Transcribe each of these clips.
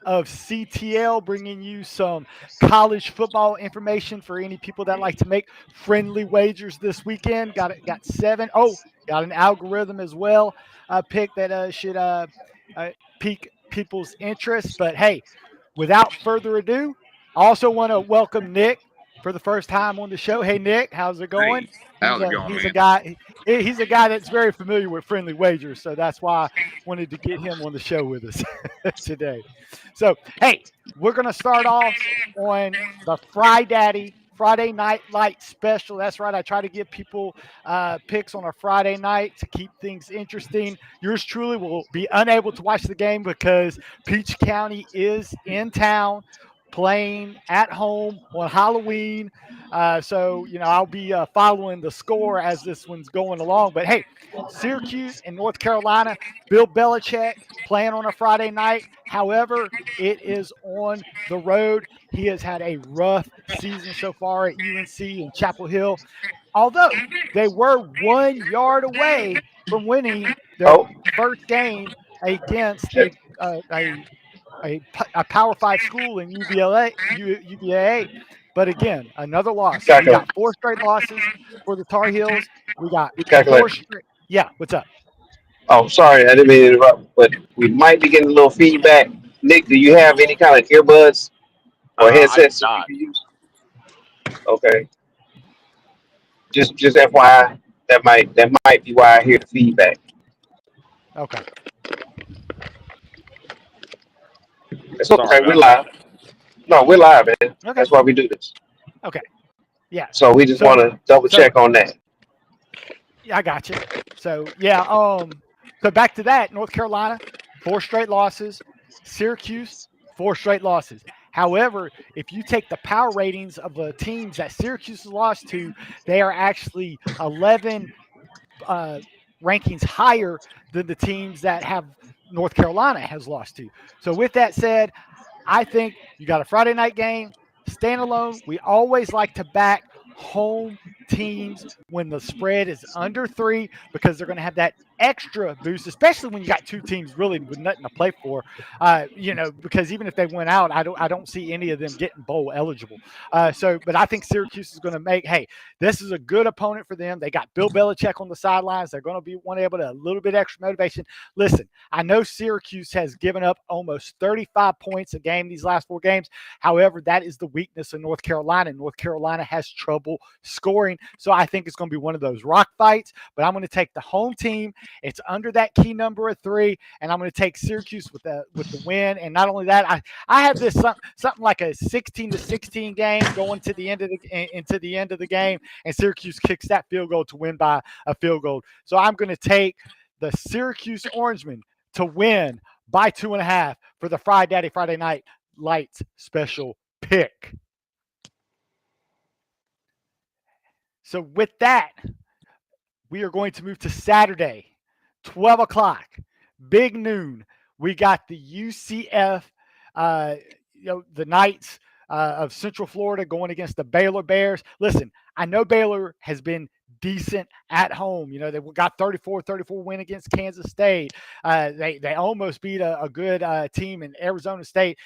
of CTL, bringing you some college football information for any people that like to make friendly wagers this weekend. Got seven. Oh, got an algorithm as well. Pick that should uh, pique people's interest. But hey, without further ado, I also want to welcome Nick for the first time on the show. Hey Nick, how's it going? Hey, how's it going, He's a man? guy he's a guy that's very familiar with friendly wagers, so that's why I wanted to get him on the show with us today. So hey, we're gonna start off on the Friday Night Light special. That's right. I try to give people picks on a Friday night to keep things interesting. Yours truly will be unable to watch the game because Peach County is in town playing at home on Halloween. So, I'll be following the score as this one's going along. But hey, Syracuse and North Carolina, Bill Belichick playing on a Friday night. However, it is on the road. He has had a rough season so far at UNC and Chapel Hill. Although they were 1 yard away from winning their Oh, first game against a Power Five school in UVA. But again, another loss. So we calculate. got four straight losses for the Tar Heels. We got Calculate. four straight. Yeah, what's up? Oh, sorry, I didn't mean to interrupt, but we might be getting a little feedback. Nick, do you have any kind of earbuds or I do headsets that you not. can use? Okay, just FYI, that might be why I hear the feedback. Okay. It's Sorry okay, we're about that. live. No, we're live, man. Okay. That's why we do this. Okay. Yeah. So we just want So to double so check on that. yeah, I got you. So yeah. So back to that. North Carolina, four straight losses. Syracuse, four straight losses. However, if you take the power ratings of the teams that Syracuse has lost to, they are actually 11 uh, rankings higher than the teams that have North Carolina has lost to. So with that said, I think you got a Friday night game, standalone. We always like to back home teams when the spread is under three because they're going to have that extra boost, especially when you got two teams really with nothing to play for. Because even if they went out, I don't see any of them getting bowl eligible. But I think Syracuse is going to make. Hey, this is a good opponent for them. They got Bill Belichick on the sidelines. They're going to be one able to a little bit extra motivation. Listen, I know Syracuse has given up almost 35 points a game these last four games. However, that is the weakness of North Carolina. North Carolina has trouble scoring. So I think it's going to be one of those rock fights. But I'm going to take the home team. It's under that key number of three, and I'm going to take Syracuse with the win. And not only that, I have this something like a 16-16 game going to the end of the game, and Syracuse kicks that field goal to win by a field goal. So I'm going to take the Syracuse Orangemen to win by 2.5 for the Friday Night Lights special pick. So with that, we are going to move to Saturday, 12 o'clock, big noon. We got the UCF, the Knights of Central Florida going against the Baylor Bears. Listen, I know Baylor has been decent at home. They got 34-34 win against Kansas State. They almost beat a good team in Arizona State.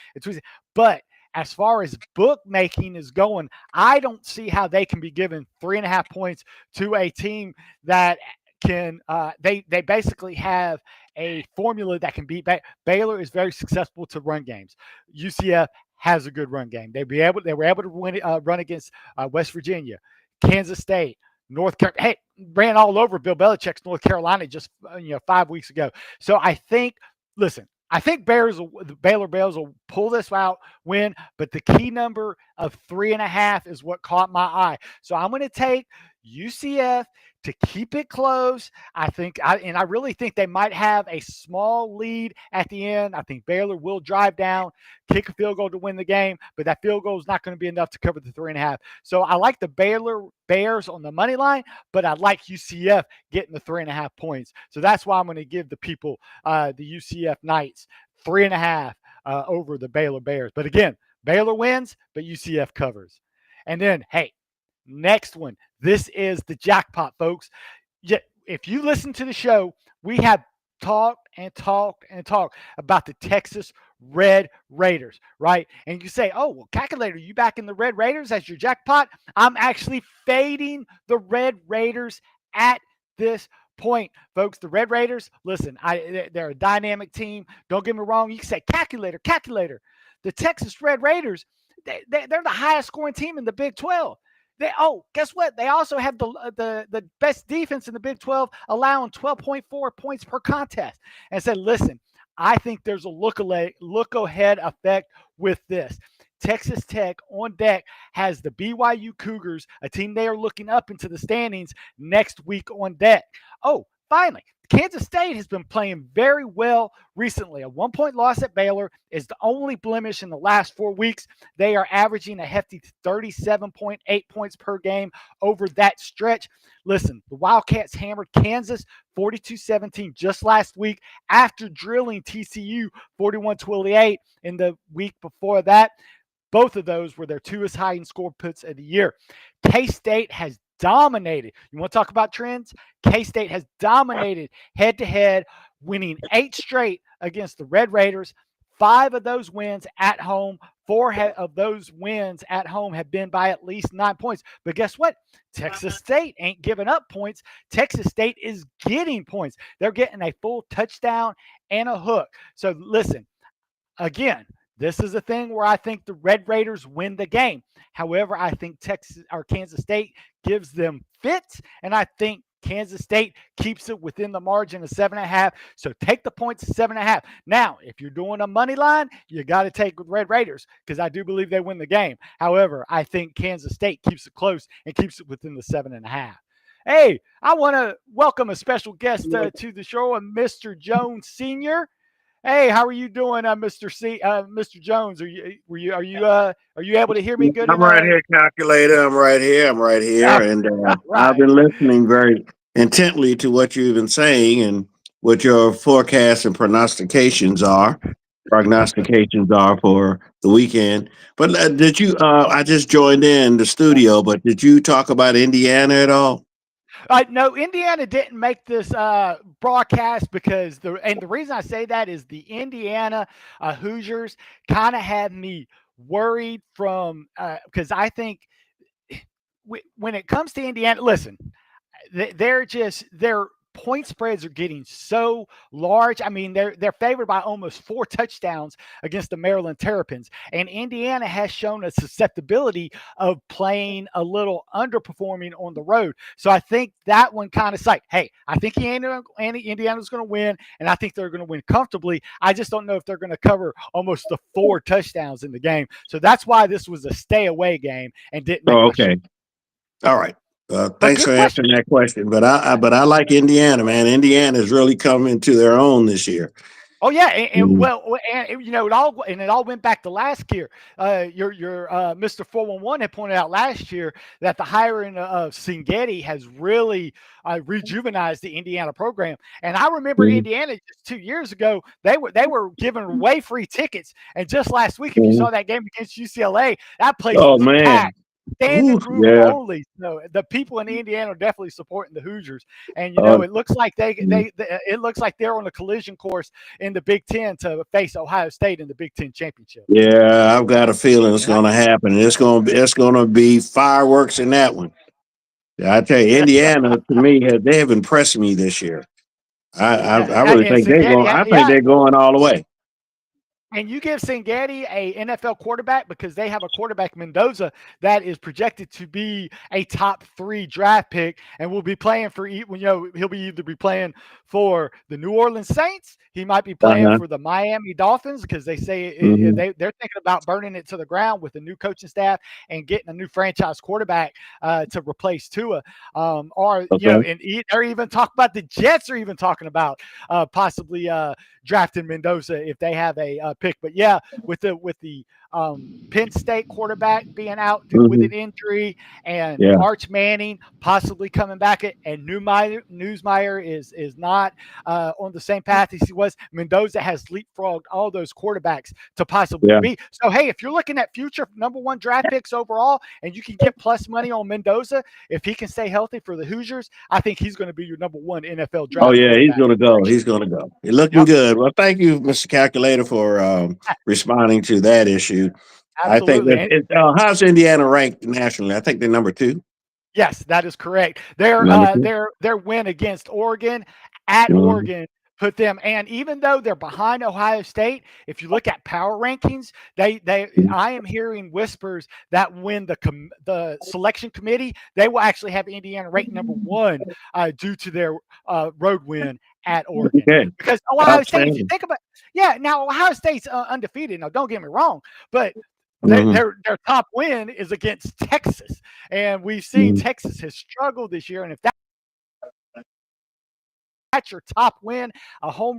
But as far as bookmaking is going, I don't see how they can be given 3.5 points to a team that can. They basically have a formula that can beat Baylor is very successful to run games. UCF has a good run game. They were able to run against West Virginia, Kansas State, North Carolina. Hey, ran all over Bill Belichick's North Carolina just 5 weeks ago. So I think, listen, I think the Baylor Bears will pull this out, win, but the key number of 3.5 is what caught my eye. So I'm going to take UCF to keep it close. I really think they might have a small lead at the end. I think Baylor will drive down, kick a field goal to win the game, but that field goal is not going to be enough to cover the 3.5. So I like the Baylor Bears on the money line, but I like UCF getting the 3.5 points. So that's why I'm going to give the people the UCF Knights 3.5 over the Baylor Bears. But again, Baylor wins, but UCF covers. And then, hey, next one. This is the jackpot, folks. If you listen to the show, we have talked about the Texas Red Raiders, right? And you say, oh, well, calculator, you back in the Red Raiders as your jackpot? I'm actually fading the Red Raiders at this point, folks. The Red Raiders, listen, they're a dynamic team. Don't get me wrong. You can say calculator. The Texas Red Raiders, they're the highest scoring team in the Big 12. Guess what? They also have the best defense in the Big 12, allowing 12.4 points per contest. And said, listen, I think there's a look ahead effect with this. Texas Tech on deck has the BYU Cougars, a team they are looking up into the standings next week on deck. Oh, finally, Kansas State has been playing very well recently. A 1-point loss at Baylor is the only blemish in the last 4 weeks. They are averaging a hefty 37.8 points per game over that stretch. Listen, the Wildcats hammered Kansas 42-17 just last week after drilling TCU 41-28 in the week before that. Both of those were their 2 high in score puts of the year. K-State has dominated. You want to talk about trends? K-State has dominated head-to-head, winning 8 straight against the Red Raiders. 5 of those wins at home. 4 of those wins at home have been by at least 9 points. But guess what? Texas State ain't giving up points. Texas State is getting points. They're getting a full touchdown and a hook. So listen, again, this is a thing where I think the Red Raiders win the game. However, I think Kansas State gives them fits, and I think Kansas State keeps it within the margin of 7.5. So take the points at 7.5. Now, if you're doing a money line, you got to take Red Raiders because I do believe they win the game. However, I think Kansas State keeps it close and keeps it within the 7.5. Hey, I want to welcome a special guest to the show, Mr. Jones Sr. Hey, how are you doing, Mr. Jones? Are you able to hear me good? I'm right here, calculator. I'm right here, and right. I've been listening very intently to what you've been saying and what your forecasts and prognostications are for the weekend. But did you? I just joined in the studio, but did you talk about Indiana at all? No, Indiana didn't make this broadcast because the reason I say that is the Indiana Hoosiers kind of had me worried from because I think when it comes to Indiana, listen, their point spreads are getting so large. I mean, they're favored by almost 4 touchdowns against the Maryland Terrapins, and Indiana has shown a susceptibility of playing a little underperforming on the road. So I think that one kind of like, hey, I think Indiana's going to win, and I think they're going to win comfortably. I just don't know if they're going to cover almost the 4 touchdowns in the game. So that's why this was a stay away game and didn't make okay. All right. Thanks for answering that question. But I like Indiana, man. Indiana is really coming to their own this year. Oh yeah, and you know it all went back to last year. Your Mr. 411 had pointed out last year that the hiring of Cingnetti has really rejuvenized the Indiana program. And I remember Indiana just 2 years ago they were giving away free tickets. And just last week, if you saw that game against UCLA, that place was packed. Standing room only. So the people in Indiana are definitely supporting the Hoosiers, and you know it looks like it looks like they're on a collision course in the Big Ten to face Ohio State in the Big Ten championship. Yeah, I've got a feeling it's going to happen. It's going to be fireworks in that one. I tell you, Indiana to me they have impressed me this year. I really think they're going. I think they're going all the way. And you give Cingnetti a NFL quarterback because they have a quarterback, Mendoza, that is projected to be a top 3 draft pick and will be playing for, he'll be either be playing for the New Orleans Saints. He might be playing for the Miami Dolphins because they say they're thinking about burning it to the ground with a new coaching staff and getting a new franchise quarterback to replace Tua. And they're even talking about the Jets are even talking about possibly drafting Mendoza if they have a pick. But yeah, with the Penn State quarterback being out with an injury and Arch Manning possibly coming back, and Newsmeyer is not on the same path as he was. Mendoza has leapfrogged all those quarterbacks to possibly be. So hey, if you're looking at future number 1 draft picks overall, and you can get plus money on Mendoza if he can stay healthy for the Hoosiers, I think he's going to be your number 1 NFL draft. Oh yeah, he's going to go. He's going to go. You're looking good. Well, thank you, Mr. Calculator, for responding to that issue. I think Absolutely. that how's Indiana ranked nationally? I think they're number 2. Yes, that is correct. Number 2. Their win against Oregon at Mhm. Oregon put them, and even though they're behind Ohio State, if you look at power rankings, I am hearing whispers that when the selection committee, they will actually have Indiana ranked number 1 due to their road win at Oregon. Okay. Because Ohio State, if you Outstanding. think about, now Ohio State's undefeated. Now, don't get me wrong, but Mhm. their top win is against Texas, and we've seen Mhm. Texas has struggled this year. And if that's your top win, a home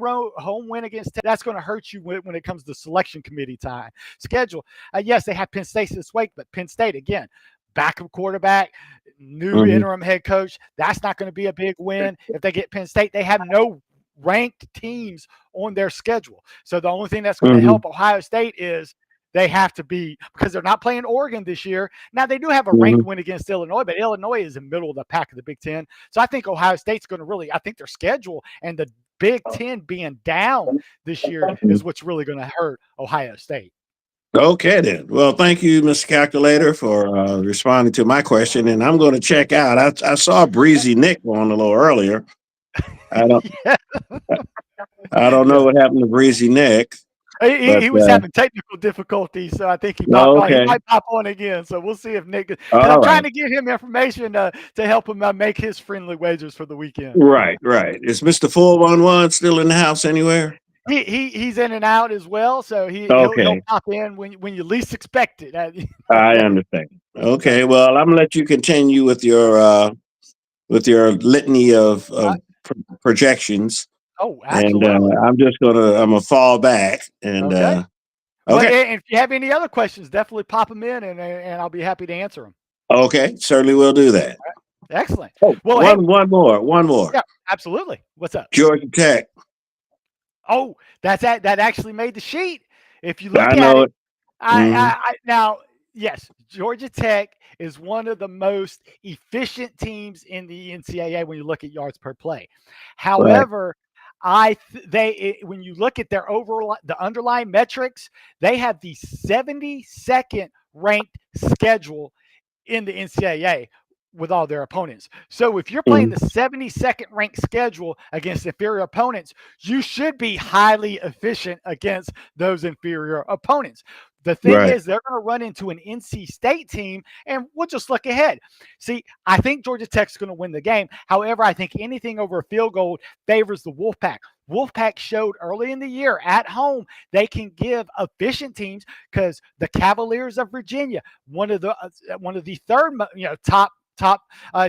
win against Texas, that's going to hurt you when it comes to selection committee time schedule. Yes, they have Penn State this week, but Penn State again, backup quarterback, new Mhm. interim head coach. That's not going to be a big win. If they get Penn State, they have no ranked teams on their schedule. So the only thing that's going to Mhm. help Ohio State is they have to be, because they're not playing Oregon this year. Now, they do have a ranked win against Illinois, but Illinois is in the middle of the pack of the Big Ten. So I think Ohio State's going to really, I think their schedule and the Big Ten being down this year is what's really going to hurt Ohio State. Okay, then. Well, thank you, Mr. Calculator, for responding to my question. And I'm going to check out. I saw Breezy Nick on a little earlier. I don't Yeah. I don't know what happened to Breezy Nick. He was having technical difficulties, so I think he popped on. He Okay. might pop on again, so we'll see if Nick. Because All I'm trying right. to give him information to help him make his friendly wagers for the weekend. Right. Is Mr. 411 still in the house anywhere? He's in and out as well, so he'll Okay. pop in when you least expect it. I understand. Okay. Well, I'm gonna let you continue with your litany of projections, Oh, and absolutely. I'm gonna fall back and Okay. Well, okay. and if you have any other questions, definitely pop them in, and I'll be happy to answer them. Okay, certainly will do that. Excellent. Oh, Well, hey, one more. yeah, absolutely. What's up? Georgia Tech. Oh, that actually made the sheet. If you look I at know it, it. Mhm. now, yes, Georgia Tech is one of the most efficient teams in the NCAA when you look at yards per play. However, when you look at their the underlying metrics, they have the 72nd ranked schedule in the NCAA with all their opponents. So if you're playing the 72nd ranked schedule against inferior opponents, you should be highly efficient against those inferior opponents. The thing Right. is, they're going to run into an NC State team, and we'll just look ahead. See, I think Georgia Tech's going to win the game. However, I think anything over a field goal favors the Wolfpack. Wolfpack showed early in the year at home they can give efficient teams, because the Cavaliers of Virginia, one of the third top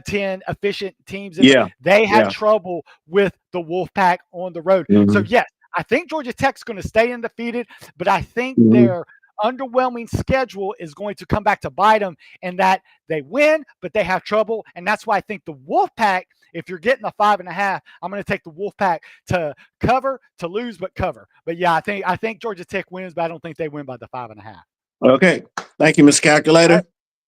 10 efficient teams, Yeah. they had Yeah. trouble with the Wolfpack on the road. Mhm. So yes, I think Georgia Tech's going to stay undefeated, but I think Mhm. their underwhelming schedule is going to come back to bite them, and that they win, but they have trouble. And that's why I think the Wolfpack, if you're getting a 5.5, I'm going to take the Wolfpack to cover, to lose, but cover. But yeah, I think Georgia Tech wins, but I don't think they win by the 5.5. Okay. Thank you, Mr. Calculator.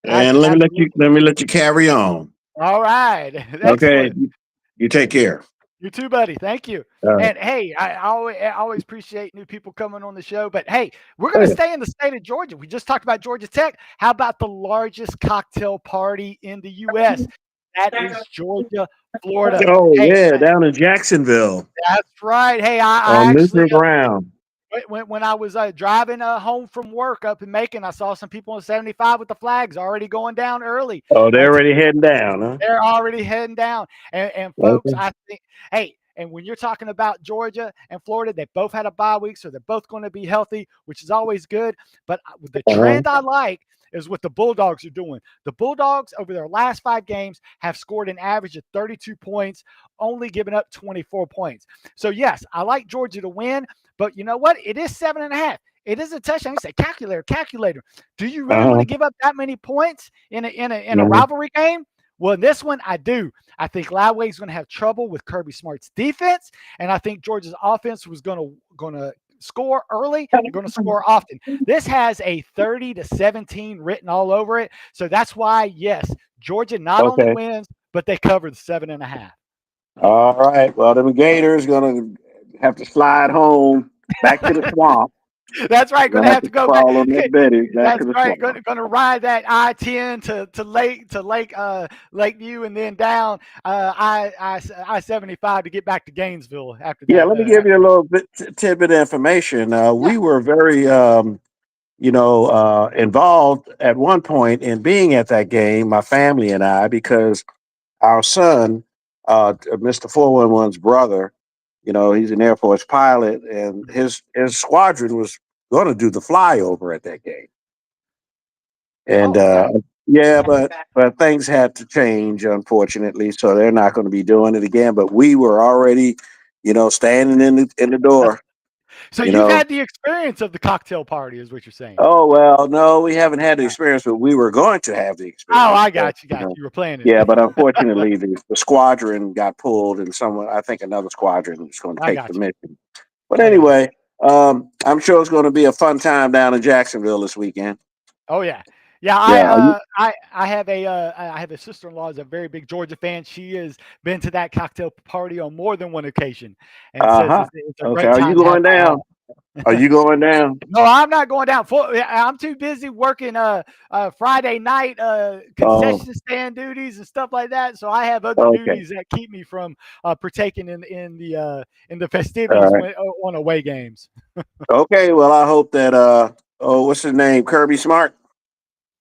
And let me let you carry on. All right. Okay. Excellent. You take care. You too, buddy. Thank you. All right. And hey, I always appreciate new people coming on the show. But hey, we're going to stay in the state of Georgia. We just talked about Georgia Tech. How about the largest cocktail party in the U.S.? That is Georgia, Florida. Oh, Hey, yeah, down in Jacksonville that's right. Hey, on I actually neutral ground. when I was driving home from work up in Macon, I saw some people on 75 with the flags already going down early. Oh, they're already heading down, huh? They're already heading down. And folks, I think, hey, and when you're talking about Georgia and Florida, they both had a bye week, so they're both going to be healthy, which is always good. But the trend I like is what the Bulldogs are doing. The Bulldogs, over their last 5 games, have scored an average of 32 points, only giving up 24 points. So, yes, I like Georgia to win, but you know what? It is 7.5. It is a touchdown. You say, calculator. Do you really want to give up that many points in a rivalry game? Well, in this one, I do. I think Loudway's going to have trouble with Kirby Smart's defense, and I think Georgia's offense was going to score early. They're going to score often. This has a 30-17 written all over it, so that's why, yes, Georgia not only wins, but they cover the 7.5. All right. Well, the Gators going to have to slide home back to the swamp. That's right. Going to Back have to to go back. fall on that Betty. Back That's to the right. fall. Going to ride that I-10 to Lakeview and then down I-75 to get back to Gainesville after Yeah, that. let me give you a little bit tidbit of information. Yeah. We were very, involved at one point in being at that game, my family and I, because our son, Mr. 411's brother, he's an Air Force pilot, and his squadron was going to do the flyover at that game. And Oh, okay. yeah, but things had to change, unfortunately, so they're not going to be doing it again. But we were already, standing in the door. So You you've know, had the experience of the cocktail party, is what you're saying. oh well, no, we haven't had the experience, but we were going to have the Oh, experience. I But, got you. You were planning yeah, it. but unfortunately, the squadron got pulled, and I think another squadron is going to I take the got you. mission. But I got you. anyway, I'm sure it's going to be a fun time down in Jacksonville this weekend. Oh yeah, yeah. Yeah, are you? I have a sister-in-law is a very big Georgia fan. She has been to that cocktail party on more than one occasion, and Uh says huh. it's a Okay, great are you time to have going at down? home. Are you going down? No, I'm not going down. I'm too busy working Friday night Oh, concession stand duties and stuff like that. So I have other okay. duties that keep me from partaking in the All festivities right. on away games. Okay. Well, I hope that what's his name? Kirby Smart.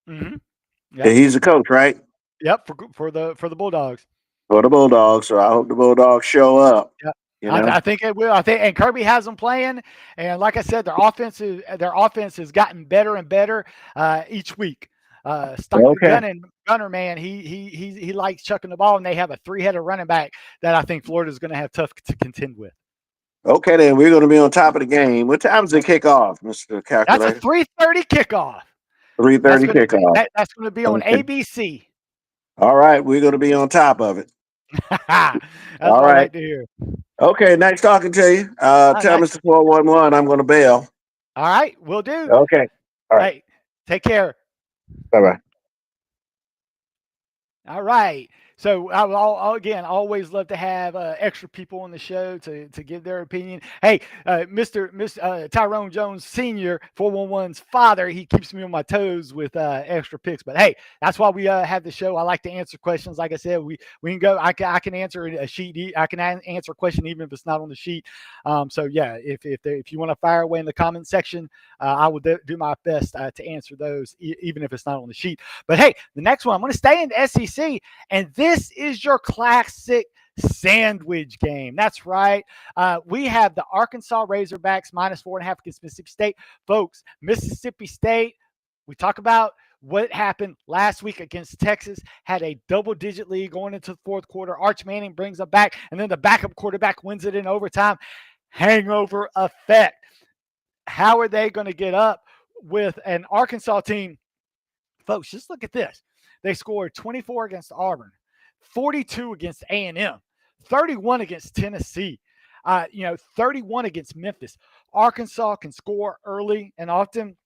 Hmm. Yeah, Yep. he's the coach, right? Yep. For the Bulldogs. For the Bulldogs. So I hope the Bulldogs show up. Yeah, You know. I think it will. I think, and Kirby has them playing. And like I said, their offense has gotten better and better each week. Okay. Gunner, man, he likes chucking the ball, and they have a three-headed running back that I think Florida's going to have tough to contend with. Okay. Then we're going to be on top of the game. What time does it kick off, Mister That's a Calculator? 3:30 kickoff. 3:30 kickoff. That's going to be on Okay. ABC. All right. We're going to be on top of it. That's All what I right. like to hear. Okay. Nice talking to you. Tell Nice. Mr. 411 I'm going to bail. All right, we'll do. Okay. All right. Hey, take care. Bye bye. All right. So again, always love to have extra people on the show to give their opinion. Hey, Mr. Tyrone Jones Sr., 411's father, he keeps me on my toes with extra picks. But hey, that's why we have the show. I like to answer questions. Like I said, we can go. I can answer a sheet. I can answer a question even if it's not on the sheet. So yeah, if you want to fire away in the comment section, I will do my best to answer those, even if it's not on the sheet. But hey, the next one, I'm going to stay in the SEC, and this is your classic sandwich game. That's right. We have the Arkansas Razorbacks -4.5 against Mississippi State. Folks, Mississippi State, we talk about what happened last week against Texas, had a double-digit lead going into the fourth quarter. Arch Manning brings them back, and then the backup quarterback wins it in overtime. Hangover effect. How are they going to get up with an Arkansas team? Folks, just look at this. They scored 24 against Auburn, 42 against A&M, 31 against Tennessee, 31 against Memphis. Arkansas can score early and often,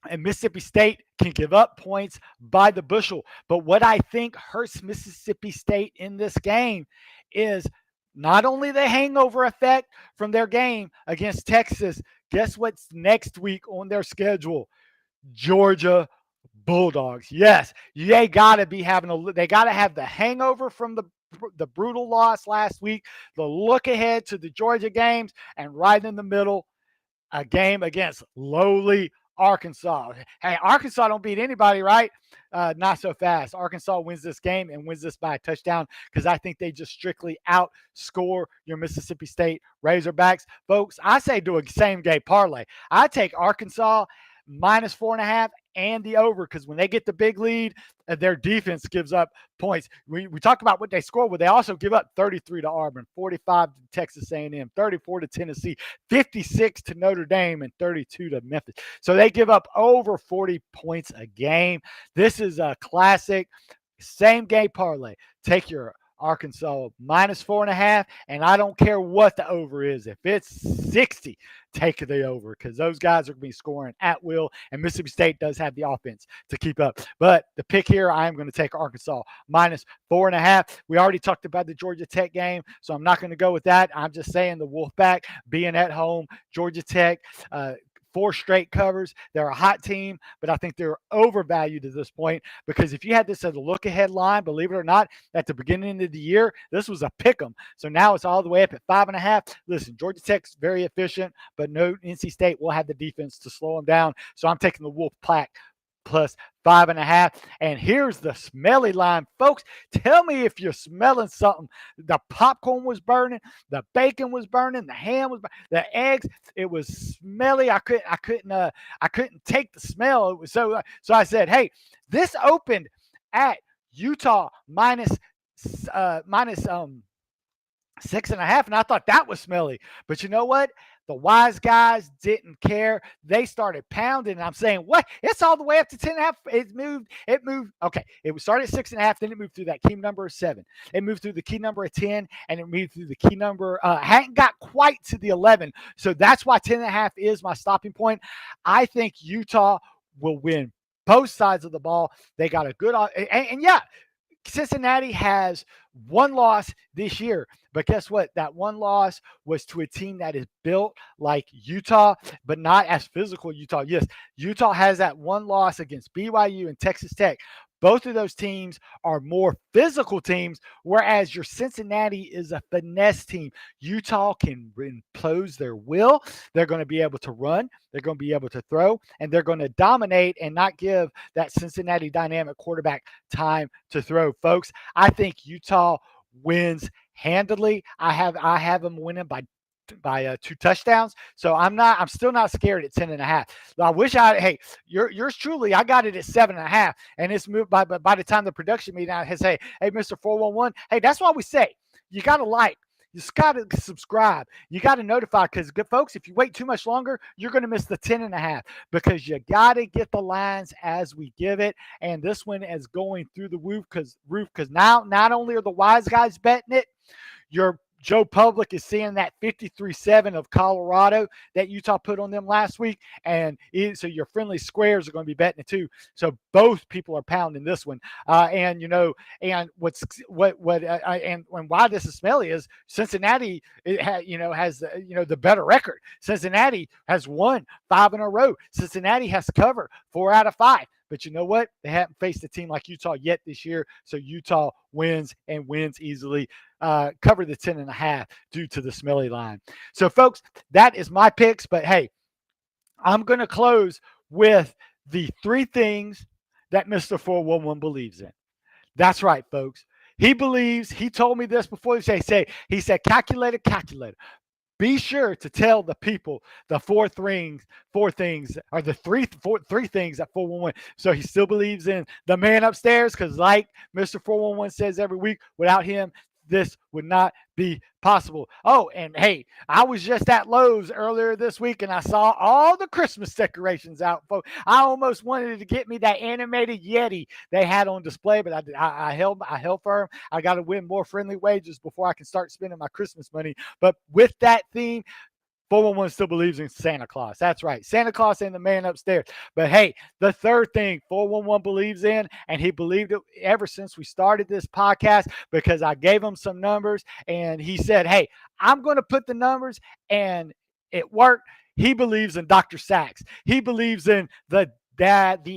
and Mississippi State can give up points by the bushel. But what I think hurts Mississippi State in this game is not only the hangover effect from their game against Texas. Guess what's next week on their schedule? Georgia Bulldogs. Yes, they got to be they got to have the hangover from the brutal loss last week, the look ahead to the Georgia games, and right in the middle, a game against lowly Arkansas. Hey, Arkansas don't beat anybody, right? Not so fast. Arkansas wins this game and wins this by a touchdown because I think they just strictly outscore your Mississippi State Razorbacks. Folks, I say do a same game parlay. I take Arkansas -4.5 and the over because when they get the big lead, their defense gives up points. We talk about what they score, but they also give up 33 to Auburn, 45 to Texas A&M, 34 to Tennessee, 56 to Notre Dame, and 32 to Memphis. So they give up over 40 points a game. This is a classic same game parlay. Take your Arkansas -4.5, and I don't care what the over is. If it's 60, take the over because those guys are going to be scoring at will, and Mississippi State does have the offense to keep up. But the pick here, I am going to take Arkansas -4.5. We already talked about the Georgia Tech game, so I'm not going to go with that. I'm just saying the Wolfpack being at home, Georgia Tech, 4 straight covers. They're a hot team, but I think they're overvalued at this point because if you had this as a look-ahead line, believe it or not, at the beginning of the year, this was a pick 'em. So now it's all the way up at 5.5. Listen, Georgia Tech's very efficient, but no, NC State will have the defense to slow them down. So I'm taking the Wolf Pack plus 5.5. And here's the smelly line, folks. Tell me if you're smelling something. The popcorn was burning, the bacon was burning, the ham was, the eggs. It was smelly. I couldn't take the smell. It was so I said, hey, this opened at Utah minus 6.5, and I thought that was smelly. But you know what? The wise guys didn't care. They started pounding. And I'm saying, what? It's all the way up to 10.5. It moved. Okay. It started at 6.5. Then it moved through that key number of 7. It moved through the key number of 10. And it moved through the key number, hadn't got quite to the 11. So that's why 10.5 is my stopping point. I think Utah will win both sides of the ball. They got a good, and yeah, Cincinnati has one loss this year, but guess what? That one loss was to a team that is built like Utah, but not as physical Utah. Yes, Utah has that one loss against BYU and Texas Tech. Both of those teams are more physical teams, whereas your Cincinnati is a finesse team. Utah can impose their will. They're going to be able to run. They're going to be able to throw, and they're going to dominate and not give that Cincinnati dynamic quarterback time to throw. Folks, I think Utah wins handily. I have them winning by 2 touchdowns. So I'm still not scared at 10.5. I wish yours truly, I got it at 7.5, and it's moved by the time the production meeting I say, hey, Mr. 411, hey, that's why we say you got to like, you just got to subscribe, you got to notify, because good folks, if you wait too much longer, you're going to miss the 10.5, because you got to get the lines as we give it. And this one is going through the roof because now not only are the wise guys betting it, your Joe Public is seeing that 53-7 of Colorado that Utah put on them last week, and so your friendly squares are going to be betting it too. So both people are pounding this one, and and why this is smelly is Cincinnati has the better record. Cincinnati has won 5 in a row. Cincinnati has covered 4 out of 5. But you know what? They haven't faced a team like Utah yet this year. So Utah wins and wins easily. Cover the 10.5 due to the smelly line. So, folks, that is my picks. But, hey, I'm going to close with the 3 things that Mr. 411 believes in. That's right, folks. He told me this before. He said, calculator. Be sure to tell the people the 4 things, or the three things that 411. So he still believes in the man upstairs, because like Mr. 411 says every week, without him, this would not be possible. Oh, and hey, I was just at Lowe's earlier this week, and I saw all the Christmas decorations out, folks. I almost wanted to get me that animated Yeti they had on display, but I held firm. I got to win more friendly wages before I can start spending my Christmas money. But with that theme, 411 still believes in Santa Claus. That's right. Santa Claus and the man upstairs. But hey, the third thing 411 believes in, and he believed it ever since we started this podcast, because I gave him some numbers and he said, hey, I'm going to put the numbers, and it worked. He believes in Dr. Sachs. He believes in the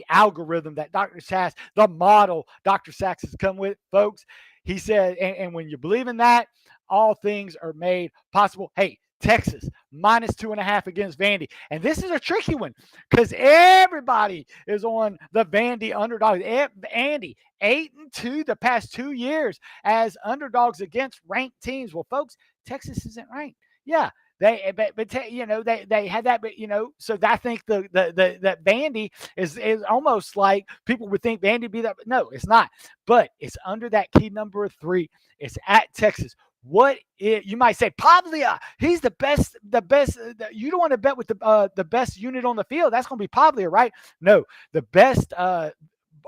algorithm that Dr. Sachs, the model Dr. Sachs has come with, folks. He said, and when you believe in that, all things are made possible. Hey, Texas minus 2.5 against Vandy. And this is a tricky one because everybody is on the Vandy underdog. Vandy 8-2 the past 2 years as underdogs against ranked teams. Well, folks, Texas isn't ranked. Yeah. They had that, but so I think that Vandy is almost like people would think Vandy be that. No, it's not. But it's under that key number of 3. It's at Texas. You might say Pavlia, he's the best. You don't want to bet with the best unit on the field. That's going to be Pavlia, right? No, the best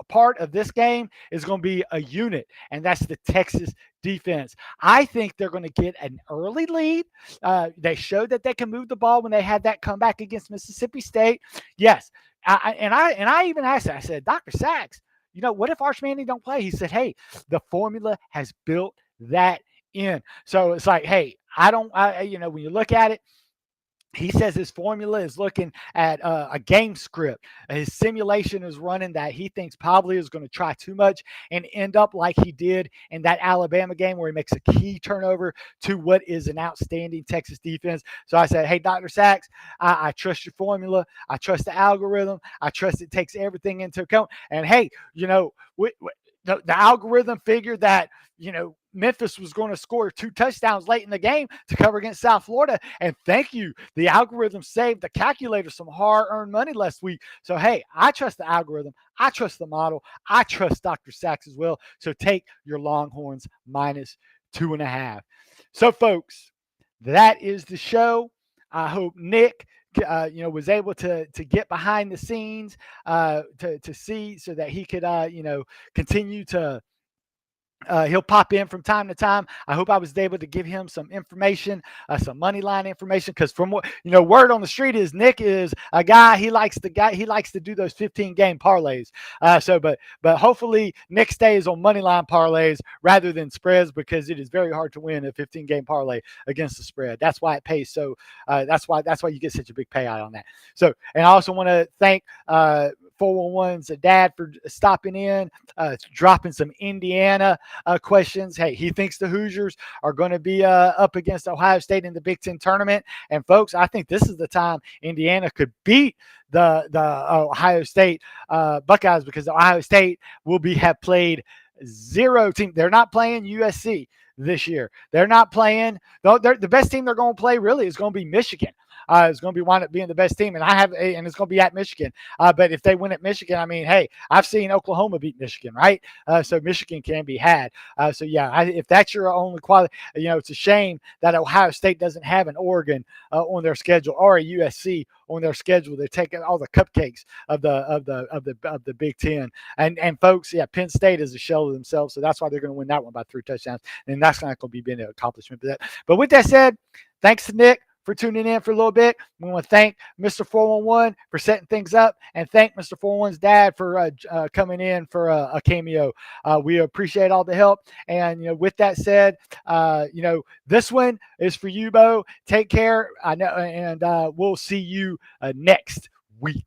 part of this game is going to be a unit, and that's the Texas defense. I think they're going to get an early lead. They showed that they can move the ball when they had that comeback against Mississippi State. Yes, I even asked. I said, Dr. Sachs, what if Arch Manning don't play? He said, hey, the formula has built that in. So it's like, hey, when you look at it, he says his formula is looking at a game script. His simulation is running that he thinks probably is going to try too much and end up like he did in that Alabama game where he makes a key turnover to what is an outstanding Texas defense. So I said, hey, Dr. Sachs, I trust your formula. I trust the algorithm. I trust it takes everything into account. And hey, the algorithm figured that, Memphis was going to score 2 touchdowns late in the game to cover against South Florida. And thank you. The algorithm saved the calculator some hard-earned money last week. So, hey, I trust the algorithm. I trust the model. I trust Dr. Sachs as well. So take your Longhorns -2.5. So, folks, that is the show. I hope Nick was able to get behind the scenes to see so that he could continue to he'll pop in from time to time. I hope I was able to give him some information, some money line information, because from what word on the street is Nick is a guy. He likes to do those 15-game parlays. But hopefully Nick stays on money line parlays rather than spreads, because it is very hard to win a 15-game parlay against the spread. That's why it pays so. That's why you get such a big payout on that. So, and I also want to thank 411's dad for stopping in, dropping some Indiana questions. Hey, he thinks the Hoosiers are going to be up against Ohio State in the Big Ten tournament. And folks, I think this is the time Indiana could beat the Ohio State Buckeyes, because Ohio State have played 0 team. They're not playing USC this year. They're not playing. The best team they're going to play really is going to be Michigan. It's going to be wind up being the best team, and it's going to be at Michigan. But if they win at Michigan, I mean, hey, I've seen Oklahoma beat Michigan, right? So Michigan can be had. So yeah, if that's your only quality, it's a shame that Ohio State doesn't have an Oregon on their schedule or a USC on their schedule. They're taking all the cupcakes of the Big Ten. And folks, yeah, Penn State is a shell of themselves, so that's why they're going to win that one by 3 touchdowns, and that's not going to be an accomplishment for that. But with that said, thanks to Nick for tuning in for a little bit. We want to thank Mr. 411 for setting things up, and thank Mr. 411's dad for coming in for a cameo. We appreciate all the help. And, with that said, this one is for you, Bo. Take care. I know, and we'll see you next week.